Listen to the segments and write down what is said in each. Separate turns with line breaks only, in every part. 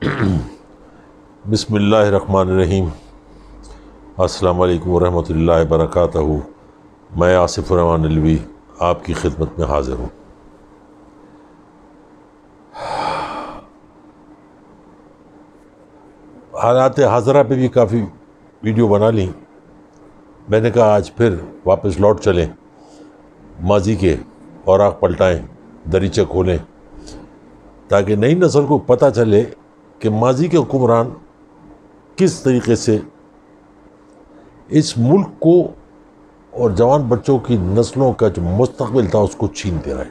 बिस्मिल्लाहिर्रहमानिर्रहीम। अस्सलाम वालेकुम वरहमतुल्लाहि वबरकातुहू। मैं आसिफ़ुर रहमान अलवी आपकी खिदमत में हाज़िर हूँ। हालात हाज़रा पे भी काफ़ी वीडियो बना ली। मैंने कहा आज फिर वापस लौट चलें, माजी के औराक पलटाएँ, दरीचे खोलें, ताकि नई नस्ल को पता चले कि माजी के हुक्मरान किस तरीके से इस मुल्क को और जवान बच्चों की नस्लों का जो मुस्तकबिल था उसको छीनते रहे।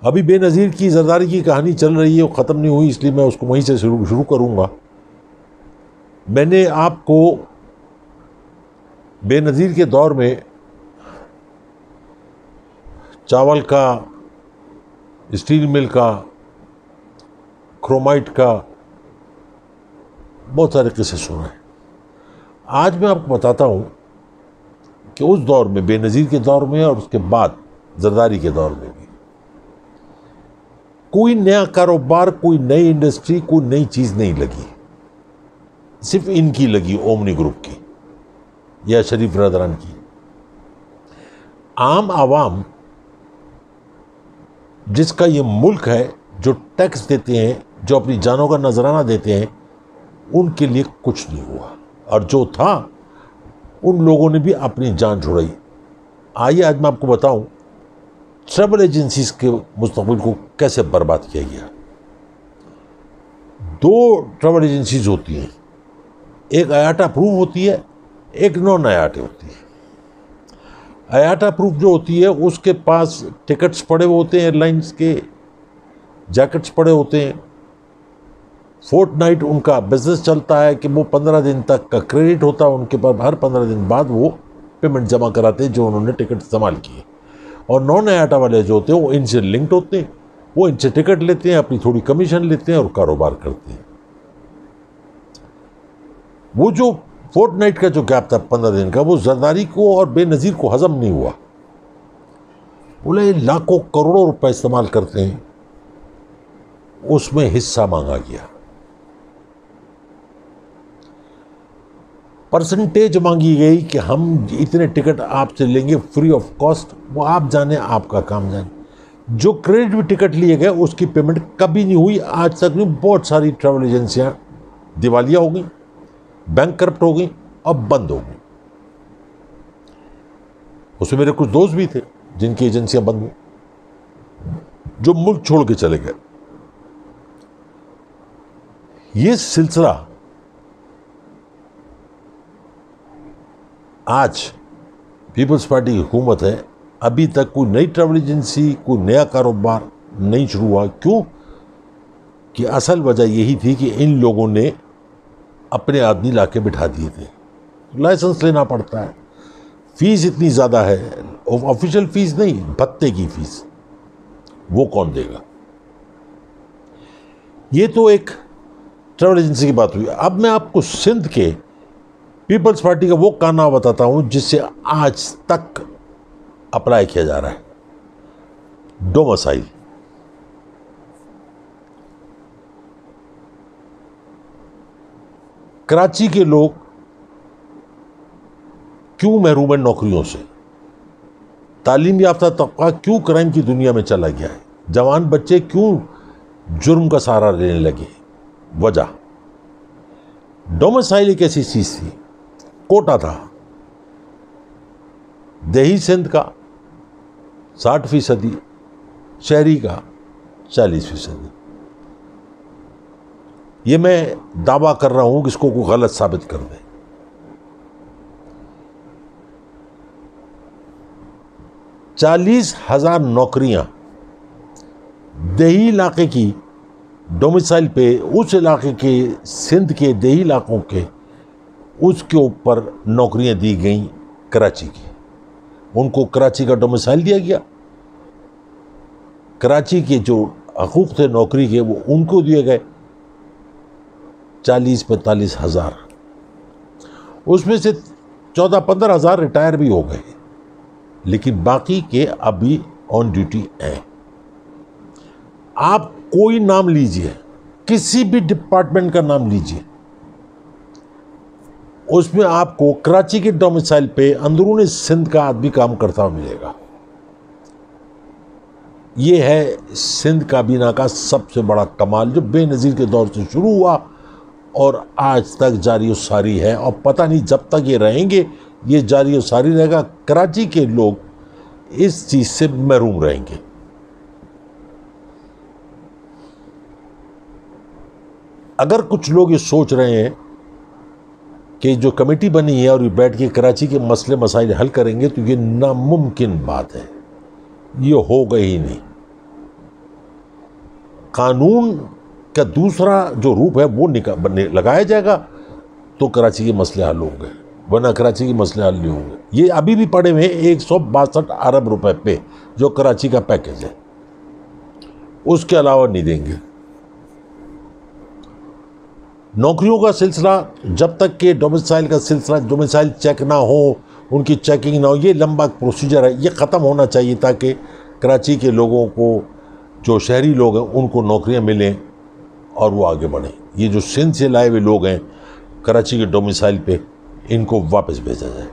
अभी बेनज़ीर की ज़रदारी की कहानी चल रही है, वो ख़त्म नहीं हुई, इसलिए मैं उसको वहीं से शुरू करूँगा। मैंने आपको बेनज़ीर के दौर में चावल का, स्टील मिल का, क्रोमाइट का बहुत सारे किस्से सुना है। आज मैं आपको बताता हूँ कि उस दौर में, बेनज़ीर के दौर में और उसके बाद ज़रदारी के दौर में भी कोई नया कारोबार, कोई नई इंडस्ट्री, कोई नई चीज़ नहीं लगी। सिर्फ इनकी लगी, ओमनी ग्रुप की या शरीफ ब्रदरान की। आम आवाम जिसका ये मुल्क है, जो टैक्स देते हैं, जो अपनी जानों का नजराना देते हैं, उनके लिए कुछ नहीं हुआ, और जो था उन लोगों ने भी अपनी जान छुड़ाई। आइए आज मैं आपको बताऊं ट्रैवल एजेंसीज के मुस्तकबिल को कैसे बर्बाद किया गया। दो ट्रैवल एजेंसीज होती हैं, एक आयाटा अप्रूव होती है, एक नॉन आयाटे होती है। आयाटा अप्रूव जो होती है उसके पास टिकट्स पड़े होते हैं, एयरलाइंस के जैकेट्स पड़े होते हैं, फोर्टनाइट उनका बिजनेस चलता है कि वो 15 दिन तक का क्रेडिट होता है उनके पास, हर 15 दिन बाद वो पेमेंट जमा कराते हैं जो उन्होंने टिकट इस्तेमाल किए। और नॉन आयाटा वाले जो होते हैं वो इनसे लिंक्ड होते हैं, वो इनसे टिकट लेते हैं, अपनी थोड़ी कमीशन लेते हैं और कारोबार करते हैं। वो जो फोर्टनाइट का जो गैप था 15 दिन का, वो जरदारी को और बेनज़ीर को हजम नहीं हुआ। बोले लाखों करोड़ों रुपए इस्तेमाल करते हैं, उसमें हिस्सा मांगा गया, परसेंटेज मांगी गई कि हम इतने टिकट आपसे लेंगे फ्री ऑफ कॉस्ट। वो आप जाने, आपका काम जाने। जो क्रेडिट भी टिकट लिए गए उसकी पेमेंट कभी नहीं हुई, आज तक नहीं। बहुत सारी ट्रैवल एजेंसियां दिवालिया हो गई, बैंक करप्ट हो गई और बंद हो गई। उसमें मेरे कुछ दोस्त भी थे जिनकी एजेंसियां बंद हुई, जो मुल्क छोड़ के चले गए। ये सिलसिला आज पीपल्स पार्टी की हुकूमत है, अभी तक कोई नई ट्रैवल एजेंसी, कोई नया कारोबार नहीं शुरू हुआ। क्यों? कि असल वजह यही थी कि इन लोगों ने अपने आदमी लाके बिठा दिए थे। लाइसेंस लेना पड़ता है, फीस इतनी ज़्यादा है, ऑफिशियल फीस नहीं, भत्ते की फीस, वो कौन देगा? ये तो एक ट्रैवल एजेंसी की बात हुई। अब मैं आपको सिंध के पीपल्स पार्टी का वो कानून बताता हूं जिससे आज तक अप्लाई किया जा रहा है। डोमिसाइल। कराची के लोग क्यों महरूम है नौकरियों से? तालीम याफ्ता तबका क्यों क्राइम की दुनिया में चला गया है? जवान बच्चे क्यों जुर्म का सहारा लेने लगे? वजह डोमिसाइल एक ऐसी चीज थी, कोटा था देही सिंध का 60%, शहरी का 40%। ये मैं दावा कर रहा हूं कि इसको कोई गलत साबित कर दे। 40,000 नौकरियां देही इलाके की डोमिसाइल पे, उस इलाके के, सिंध के देही इलाकों के, उसके ऊपर नौकरियां दी गई कराची की। उनको कराची का डोमिसाइल दिया गया, कराची के जो हकूक थे नौकरी के वो उनको दिए गए 40-45 हज़ार। उसमें से 14-15 हज़ार रिटायर भी हो गए, लेकिन बाकी के अभी ऑन ड्यूटी हैं। आप कोई नाम लीजिए, किसी भी डिपार्टमेंट का नाम लीजिए, उसमें आपको कराची के डोमिसाइल पे अंदरूनी सिंध का आदमी काम करता हुआ मिलेगा। ये है सिंध काबीना का सबसे बड़ा कमाल, जो बेनज़ीर के दौर से शुरू हुआ और आज तक जारी सारी है, और पता नहीं जब तक ये रहेंगे ये जारी सारी रहेगा। कराची के लोग इस चीज़ से महरूम रहेंगे। अगर कुछ लोग ये सोच रहे हैं कि जो कमेटी बनी है और ये बैठ के कराची के मसले मसाइल हल करेंगे, तो ये नामुमकिन बात है, ये होगा ही नहीं। कानून का दूसरा जो रूप है वो लगाया जाएगा तो कराची के मसले हल होंगे, वरना कराची के मसले हल नहीं होंगे। ये अभी भी पड़े हुए 162 अरब रुपए पे जो कराची का पैकेज है, उसके अलावा नहीं देंगे। नौकरियों का सिलसिला, जब तक के डोमिसाइल का सिलसिला, डोमिसाइल चेक ना हो, उनकी चेकिंग ना हो, ये लंबा प्रोसीजर है, ये ख़त्म होना चाहिए ताकि कराची के लोगों को, जो शहरी लोग हैं, उनको नौकरियां मिलें और वो आगे बढ़ें। ये जो सिंध से लाए हुए लोग हैं कराची के डोमिसाइल पे, इनको वापस भेजा जाए।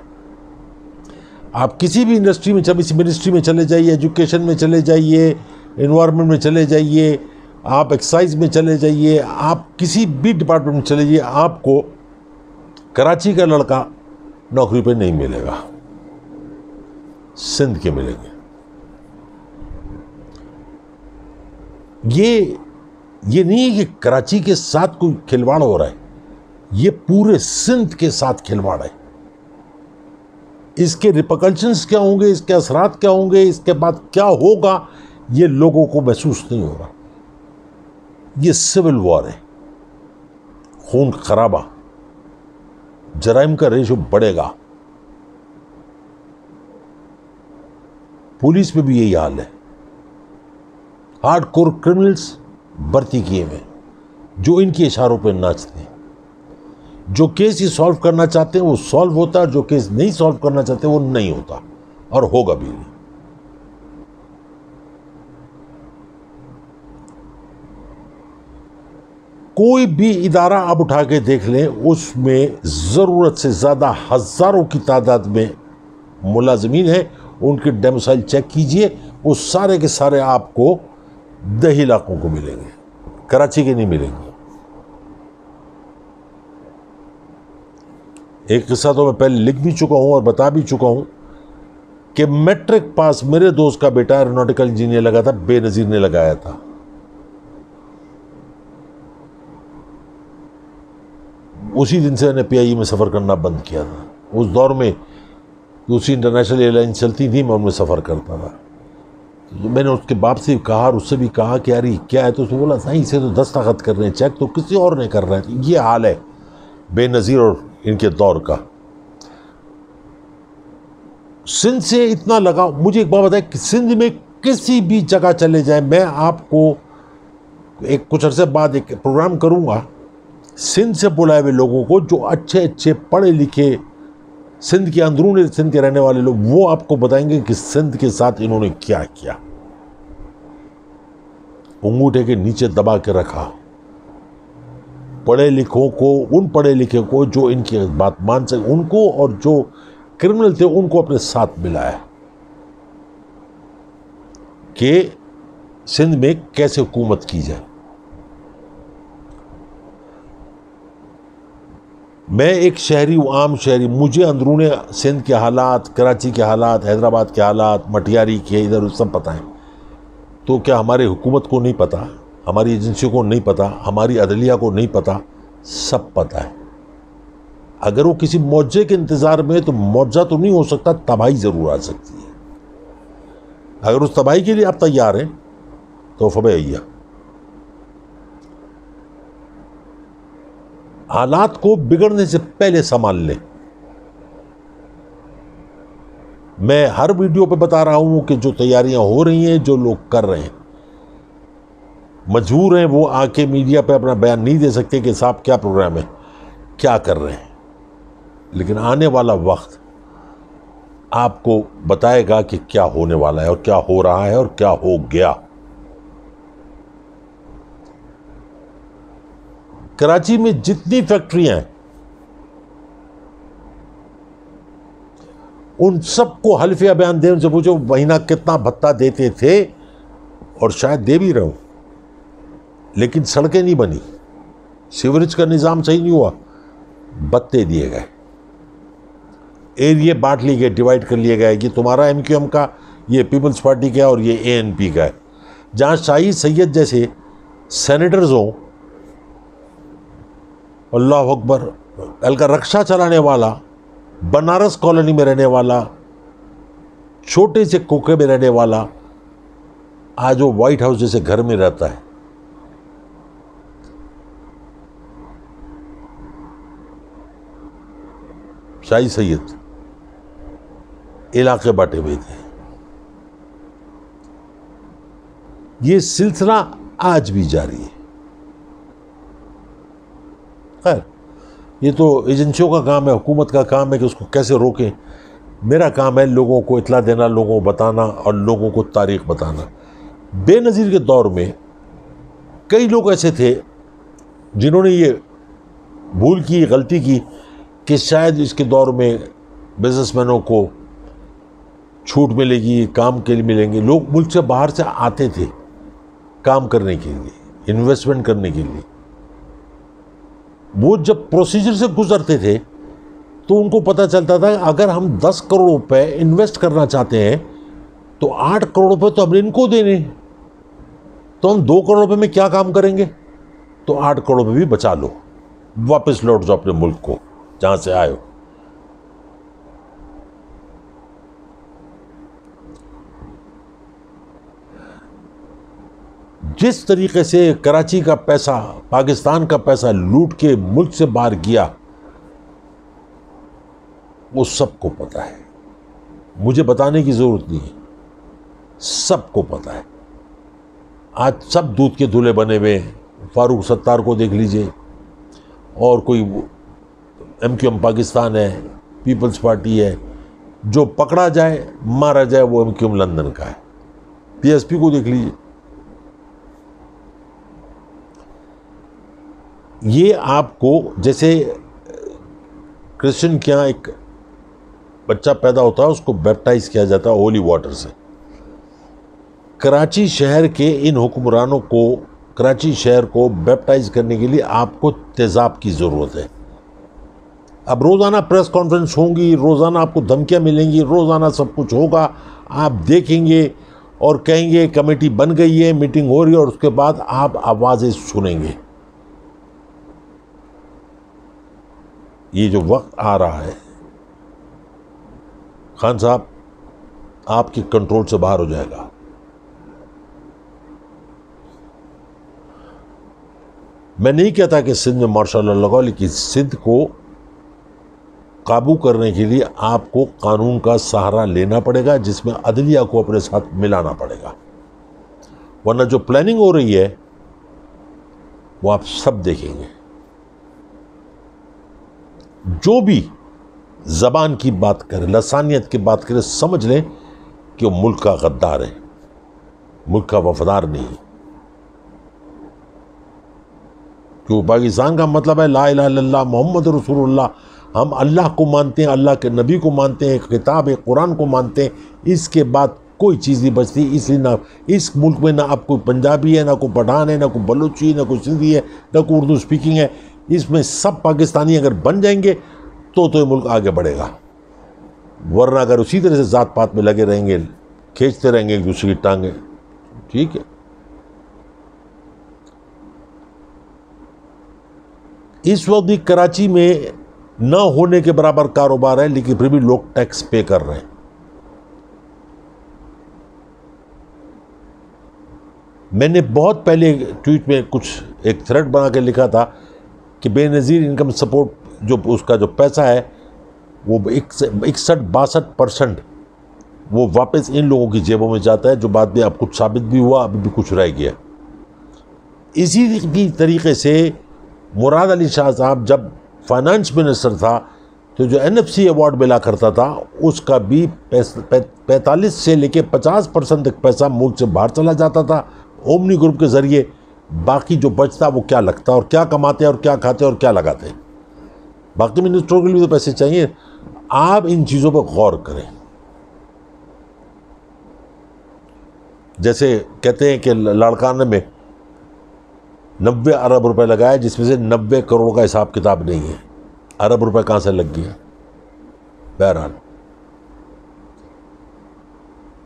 आप किसी भी इंडस्ट्री में, किसी मिनिस्ट्री में चले जाइए, एजुकेशन में चले जाइए, इन्वायरमेंट में चले जाइए, आप एक्साइज में चले जाइए, आप किसी भी डिपार्टमेंट में चले जाइए, आपको कराची का लड़का नौकरी पे नहीं मिलेगा, सिंध के मिलेंगे। ये नहीं है कि कराची के साथ कोई खिलवाड़ हो रहा है, ये पूरे सिंध के साथ खिलवाड़ है। इसके रिपरकशंस क्या होंगे, इसके असरात क्या होंगे, इसके बाद क्या होगा, ये लोगों को महसूस नहीं हो रहा। ये सिविल वॉर है, खून खराबा, जराइम का रेशो बढ़ेगा। पुलिस में भी यही हाल है। हार्डकोर क्रिमिनल्स भर्ती किए हुए, जो इनके इशारों पर नाचते हैं। जो केस ही सॉल्व करना चाहते हैं वो सॉल्व होता है, जो केस नहीं सॉल्व करना चाहते वो नहीं होता, और होगा भी नहीं। कोई भी इदारा आप उठा के देख लें, उसमें ज़रूरत से ज़्यादा हज़ारों की तादाद में मुलाजमीन हैं। उनके डोमिसाइल चेक कीजिए, वो सारे के सारे आपको दही इलाकों को मिलेंगे, कराची के नहीं मिलेंगे। एक किस्सा तो मैं पहले लिख भी चुका हूं और बता भी चुका हूं कि मैट्रिक पास मेरे दोस्त का बेटा एरोनॉटिकल इंजीनियर लगा था, बेनज़ीर ने लगाया था। उसी दिन से मैंने PIE में सफ़र करना बंद किया था। उस दौर में दूसरी इंटरनेशनल एयरलाइन चलती थी, मैं उनमें सफ़र करता था। तो मैंने उसके बाप से कहा और उससे भी कहा कि यार ये क्या है, तो उसने बोला नहीं, इसे तो दस्तखत कर रहे हैं, चेक तो किसी और ने कर रहा है। ये हाल है बेनज़ीर और इनके दौर का। सिंध से इतना लगा, मुझे एक बात बताए कि सिंध में किसी भी जगह चले जाए, मैं आपको एक कुछ अरसे बाद एक प्रोग्राम करूँगा सिंध से बुलाए हुए लोगों को, जो अच्छे अच्छे पढ़े लिखे सिंध के अंदरूनी सिंध के रहने वाले लोग, वो आपको बताएंगे कि सिंध के साथ इन्होंने क्या किया। अंगूठे के नीचे दबा के रखा पढ़े लिखों को, उन पढ़े लिखे को जो इनकी बात मान सके उनको, और जो क्रिमिनल थे उनको अपने साथ मिलाया कि सिंध में कैसे हुकूमत की जाए। मैं एक शहरी हूँ, आम शहरी, मुझे अंदरूनी सिंध के हालात, कराची के हालात, हैदराबाद के हालात, मटियारी के इधर सब पता है। तो क्या हमारे हुकूमत को नहीं पता, हमारी एजेंसियों को नहीं पता, हमारी अदलिया को नहीं पता? सब पता है। अगर वो किसी मौजे के इंतज़ार में, तो मौजा तो नहीं हो सकता, तबाही ज़रूर आ सकती है। अगर उस तबाही के लिए आप तैयार हैं तो फबैया हालात को बिगड़ने से पहले संभाल लें। मैं हर वीडियो पे बता रहा हूं कि जो तैयारियां हो रही हैं, जो लोग कर रहे हैं, मजबूर हैं, वो आके मीडिया पे अपना बयान नहीं दे सकते कि साहब क्या प्रोग्राम है, क्या कर रहे हैं। लेकिन आने वाला वक्त आपको बताएगा कि क्या होने वाला है और क्या हो रहा है और क्या हो गया। कराची में जितनी फैक्ट्रियां हैं उन सबको हल्फिया बयान देने से पूछो महीना कितना भत्ता देते थे, और शायद दे भी रहे हो, लेकिन सड़कें नहीं बनी, सीवरेज का निज़ाम सही नहीं हुआ, भत्ते दिए गए, एरिया बांट लिए गए, डिवाइड कर लिए गए कि तुम्हारा MQM का, ये पीपल्स पार्टी का और ये ANP का है। जहाँ शाही सैयद जैसे सेनेटर्स हों, अल्लाह अकबर, हल्का रक्षा चलाने वाला, बनारस कॉलोनी में रहने वाला, छोटे से कोके में रहने वाला, आज वो व्हाइट हाउस जैसे घर में रहता है। शाही सैयद इलाके बांटे हुए थे। ये सिलसिला आज भी जारी है। खैर, ये तो एजेंसियों का काम है, हुकूमत का काम है कि उसको कैसे रोकें। मेरा काम है लोगों को इत्तला देना, लोगों को बताना और लोगों को तारीख बताना। बेनज़ीर के दौर में कई लोग ऐसे थे जिन्होंने ये भूल की, गलती की कि शायद इसके दौर में बिजनेसमैनों को छूट मिलेगी, काम के लिए मिलेंगे। लोग मुल्क से बाहर से आते थे काम करने के लिए, इन्वेस्टमेंट करने के लिए। वो जब प्रोसीजर से गुजरते थे तो उनको पता चलता था अगर हम 10 करोड़ रुपए इन्वेस्ट करना चाहते हैं तो 8 करोड़ रुपए तो हमने इनको देने, तो हम 2 करोड़ रुपए में क्या काम करेंगे, तो 8 करोड़ रुपए भी बचा लो, वापस लौट जाओ अपने मुल्क को जहां से आए हो। जिस तरीके से कराची का पैसा, पाकिस्तान का पैसा लूट के मुल्क से बाहर गया, वो सबको पता है, मुझे बताने की जरूरत नहीं है, सबको पता है। आज सब दूध के धुले बने हुए, फारूक सत्तार को देख लीजिए, और कोई MQM पाकिस्तान है, पीपल्स पार्टी है, जो पकड़ा जाए मारा जाए वो MQM लंदन का है। PSP को देख लीजिए। ये आपको, जैसे क्रिश्चियन के यहाँ एक बच्चा पैदा होता है, उसको बैप्टाइज किया जाता है होली वाटर से। कराची शहर के इन हुक्मरानों को, कराची शहर को बैप्टाइज करने के लिए आपको तेज़ाब की ज़रूरत है। अब रोज़ाना प्रेस कॉन्फ्रेंस होंगी, रोज़ाना आपको धमकियाँ मिलेंगी, रोज़ाना सब कुछ होगा, आप देखेंगे और कहेंगे कमेटी बन गई है, मीटिंग हो रही है, और उसके बाद आप आवाज़ें सुनेंगे। ये जो वक्त आ रहा है खान साहब, आपके कंट्रोल से बाहर हो जाएगा। मैं नहीं कहता कि सिंध में मार्शल लॉ लगाओ, लेकिन सिंध को काबू करने के लिए आपको कानून का सहारा लेना पड़ेगा, जिसमें अदलिया को अपने साथ मिलाना पड़ेगा। वरना जो प्लानिंग हो रही है वो आप सब देखेंगे। जो भी ज़बान की बात करे, लसानियत की बात करे, समझ लें कि वो मुल्क का गद्दार है, मुल्क का वफादार नहीं। क्यों? पाकिस्तान का मतलब है ला इलाहा इल्लल्लाह मोहम्मद रसूलुल्लाह। हम अल्लाह को मानते हैं, अल्लाह के नबी को मानते हैं, किताब है कुरान को मानते हैं। इसके बाद कोई चीज़ नहीं बचती। इसलिए ना इस मुल्क में ना आप कोई पंजाबी है, ना कोई पठान है, ना कोई बलूची, ना कोई सिंधी है, ना कोई उर्दू स्पीकिंग है। इसमें सब पाकिस्तानी अगर बन जाएंगे तो ये मुल्क आगे बढ़ेगा। वरना अगर उसी तरह से ज़ात पात में लगे रहेंगे, खींचते रहेंगे एक दूसरे की टांगें, ठीक है। इस वक्त भी कराची में न होने के बराबर कारोबार है, लेकिन फिर भी लोग टैक्स पे कर रहे हैं। मैंने बहुत पहले ट्वीट में कुछ एक थ्रेड बना के लिखा था कि बेनज़ीर इनकम सपोर्ट जो उसका जो पैसा है वो 61-62% वो वापस इन लोगों की जेबों में जाता है, जो बाद में अब कुछ साबित भी हुआ, अभी भी कुछ रह गया। इसी तरीके से मुराद अली शाह साहब जब फाइनेंस मिनिस्टर था तो जो NFC अवार्ड मिला करता था उसका भी 45 से लेके 50% तक पैसा मुल्क से बाहर चला जाता था ओमनी ग्रुप के ज़रिए। बाकी जो बचता वो क्या लगता है और क्या कमाते हैं और क्या खाते हैं और क्या लगाते हैं। बाकी मिनिस्टरों के लिए तो पैसे चाहिए। आप इन चीज़ों पर गौर करें। जैसे कहते हैं कि लाड़काना में 90 अरब रुपए लगाए, जिसमें से 90 करोड़ का हिसाब किताब नहीं है। अरब रुपए कहाँ से लग गया। बहरहाल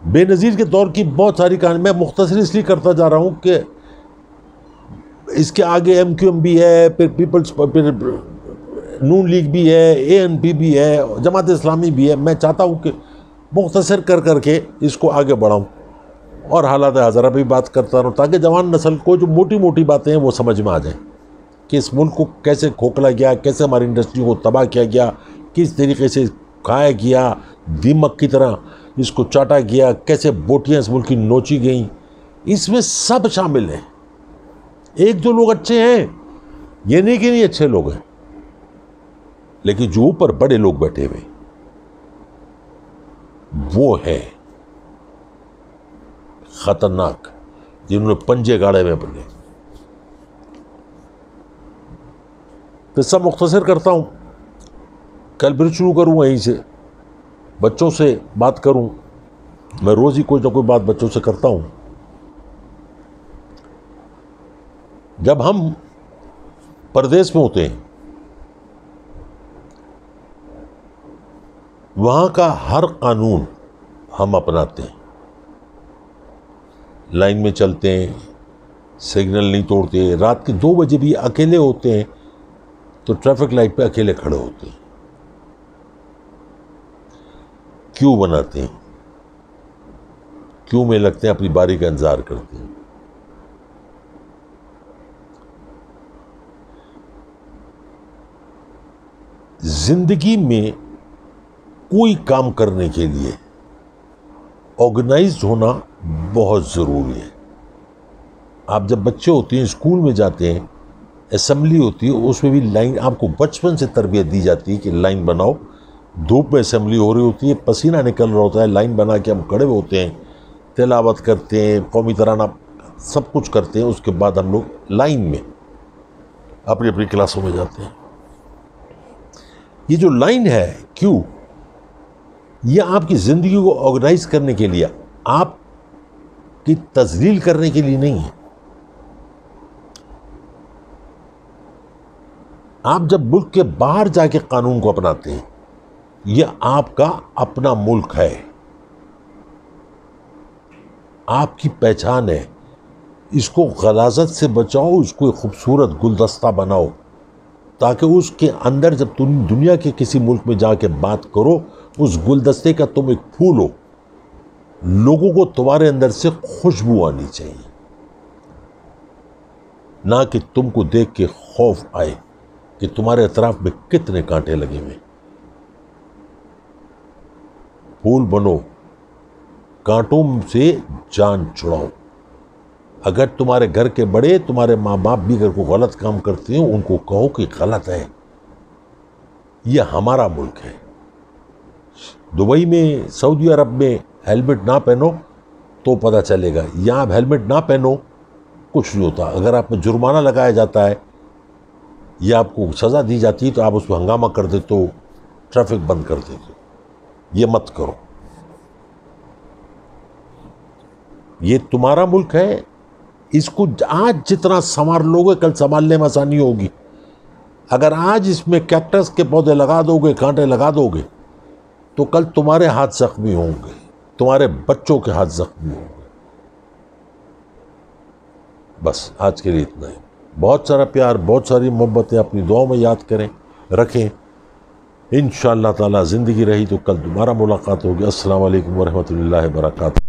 बेनज़ीर के दौर की बहुत सारी कहानी मैं मुख्तसर इसलिए करता जा रहा हूँ कि इसके आगे MQM भी है, फिर पीपल्स, फिर नून लीग भी है, ANP भी है, जमात इस्लामी भी है। मैं चाहता हूँ कि मुख्तसर कर करके इसको आगे बढ़ाऊँ और हालात हज़ारा भी बात करता रहूँ, ताकि जवान नस्ल को जो मोटी मोटी बातें हैं वो समझ में आ जाए कि इस मुल्क को कैसे खोखला गया, कैसे हमारी इंडस्ट्री को तबाह किया गया, किस तरीके से खाया गया, दीमक की तरह इसको चाटा गया, कैसे बोटियाँ इस मुल्क की नोची गई। इसमें सब शामिल हैं। एक दो लोग अच्छे हैं, ये नहीं कि नहीं अच्छे लोग हैं, लेकिन जो ऊपर बड़े लोग बैठे हुए वो है खतरनाक, जिन्होंने पंजे गाड़े में बने। किस्सा मुख्तसर करता हूं, कल फिर शुरू करूं वहीं से, बच्चों से बात करूं। मैं रोज ही कोई ना कोई बात बच्चों से करता हूं। जब हम परदेश में होते हैं, वहां का हर कानून हम अपनाते हैं। लाइन में चलते हैं, सिग्नल नहीं तोड़ते, रात के 2 बजे भी अकेले होते हैं तो ट्रैफिक लाइट पे अकेले खड़े होते हैं। क्यों बनाते हैं, क्यों में लगते हैं, अपनी बारी का इंतजार करते हैं। जिंदगी में कोई काम करने के लिए ऑर्गेनाइज्ड होना बहुत ज़रूरी है। आप जब बच्चे होते हैं, स्कूल में जाते हैं, असेंबली होती है, उसमें भी लाइन, आपको बचपन से तरबियत दी जाती है कि लाइन बनाओ। धूप में असेंबली हो रही होती है, पसीना निकल रहा होता है, लाइन बना के हम खड़े होते हैं, तिलावत करते हैं, कौमी तराना सब कुछ करते हैं। उसके बाद हम लोग लाइन में अपनी अपनी क्लासों में जाते हैं। ये जो लाइन है, क्यों? ये आपकी ज़िंदगी को ऑर्गेनाइज करने के लिए, आपकी तजलील करने के लिए नहीं है। आप जब मुल्क के बाहर जाके कानून को अपनाते हैं, यह आपका अपना मुल्क है, आपकी पहचान है। इसको गलाजत से बचाओ, इसको एक खूबसूरत गुलदस्ता बनाओ, ताकि उसके अंदर जब तुम दुनिया के किसी मुल्क में जाके बात करो, उस गुलदस्ते का तुम एक फूल हो, लोगों को तुम्हारे अंदर से खुशबू आनी चाहिए, ना कि तुमको देख के खौफ आए कि तुम्हारे अतराफ में कितने कांटे लगे हुए। फूल बनो, कांटों से जान छुड़ाओ। अगर तुम्हारे घर के बड़े, तुम्हारे माँ बाप भी अगर कोई गलत काम करते हो, उनको कहो कि गलत है, यह हमारा मुल्क है। दुबई में, सऊदी अरब में हेलमेट ना पहनो तो पता चलेगा, यहाँ आप हेलमेट ना पहनो कुछ नहीं होता। अगर आप पर जुर्माना लगाया जाता है या आपको सज़ा दी जाती है तो आप उस पर हंगामा कर देते हो, ट्रैफिक बंद कर देते हो। ये मत करो, ये तुम्हारा मुल्क है। इसको आज जितना संवार लोगे, कल संभालने में आसानी होगी। अगर आज इसमें कैक्टस के पौधे लगा दोगे, कांटे लगा दोगे, तो कल तुम्हारे हाथ जख्मी होंगे, तुम्हारे बच्चों के हाथ जख्मी होंगे। बस आज के लिए इतना ही। बहुत सारा प्यार, बहुत सारी मोहब्बतें अपनी दुआओं में याद करें, रखें। इंशाअल्लाह ताला ज़िंदगी रही तो कल दोबारा मुलाकात होगी। अस्सलाम वालेकुम वरहमतुल्लाहि वबरकातुहू।